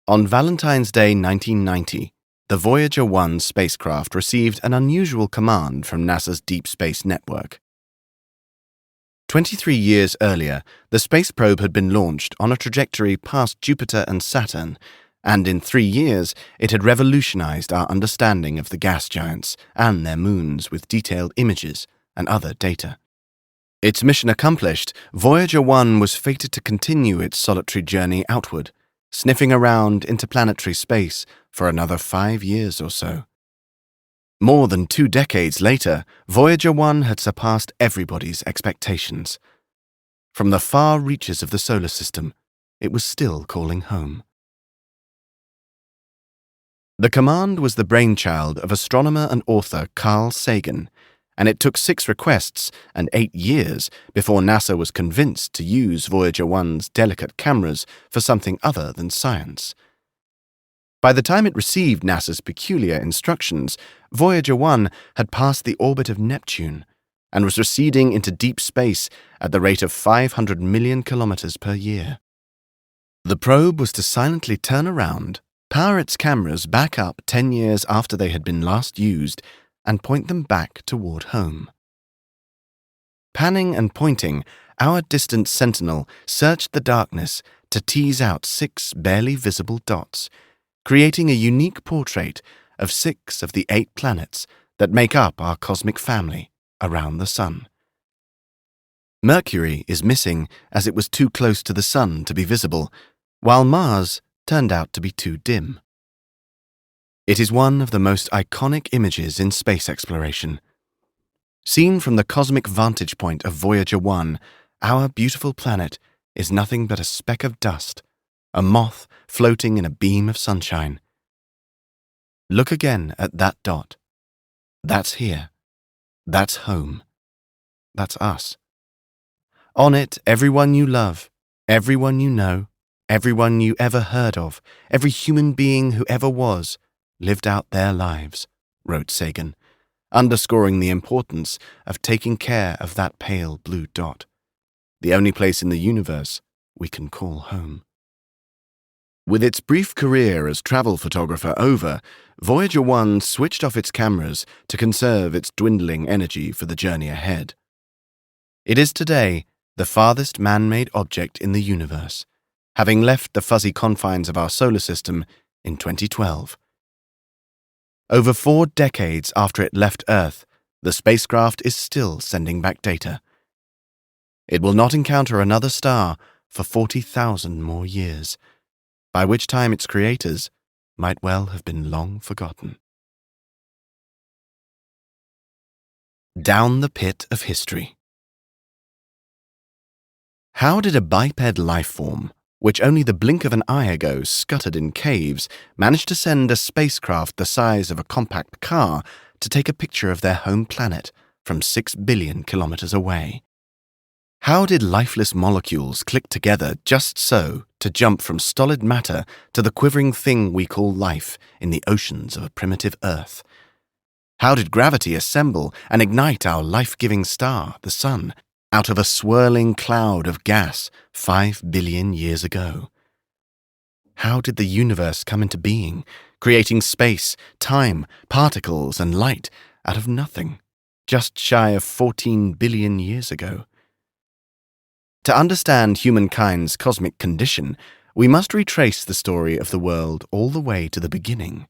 On Valentine's Day 1990, the Voyager 1 spacecraft received an unusual command from NASA's Deep Space Network. 23 years earlier, the space probe had been launched on a trajectory past Jupiter and Saturn, and in 3 years it had revolutionized our understanding of the gas giants and their moons with detailed images and other data. Its mission accomplished, Voyager 1 was fated to continue its solitary journey outward, sniffing around interplanetary space for another 5 years or so. More than 2 decades later, Voyager 1 had surpassed everybody's expectations. From the far reaches of the solar system, it was still calling home. The command was the brainchild of astronomer and author Carl Sagan, and it took 6 requests and 8 years before NASA was convinced to use Voyager 1's delicate cameras for something other than science. By the time it received NASA's peculiar instructions, Voyager 1 had passed the orbit of Neptune and was receding into deep space at the rate of 500 million kilometers per year. The probe was to silently turn around, power its cameras back up 10 years after they had been last used, and point them back toward home. Panning and pointing, our distant sentinel searched the darkness to tease out 6 barely visible dots, creating a unique portrait of 6 of the 8 planets that make up our cosmic family around the Sun. Mercury is missing as it was too close to the Sun to be visible, while Mars turned out to be too dim. It is one of the most iconic images in space exploration. Seen from the cosmic vantage point of Voyager 1, our beautiful planet is nothing but a speck of dust, a moth floating in a beam of sunshine. Look again at that dot. That's here. That's home. That's us. On it, everyone you love, everyone you know, everyone you ever heard of, every human being who ever was, lived out their lives, wrote Sagan, underscoring the importance of taking care of that pale blue dot, the only place in the universe we can call home. With its brief career as travel photographer over, Voyager 1 switched off its cameras to conserve its dwindling energy for the journey ahead. It is today the farthest man-made object in the universe, having left the fuzzy confines of our solar system in 2012. Over 4 decades after it left Earth, the spacecraft is still sending back data. It will not encounter another star for 40,000 more years, by which time its creators might well have been long forgotten. Down the pit of history. How did a biped life form, which only the blink of an eye ago scuttered in caves, managed to send a spacecraft the size of a compact car to take a picture of their home planet from 6 billion kilometers away? How did lifeless molecules click together just so to jump from stolid matter to the quivering thing we call life in the oceans of a primitive Earth? How did gravity assemble and ignite our life-giving star, the Sun, out of a swirling cloud of gas 5 billion years ago? How did the universe come into being, creating space, time, particles, and light out of nothing, just shy of 14 billion years ago? To understand humankind's cosmic condition, we must retrace the story of the world all the way to the beginning.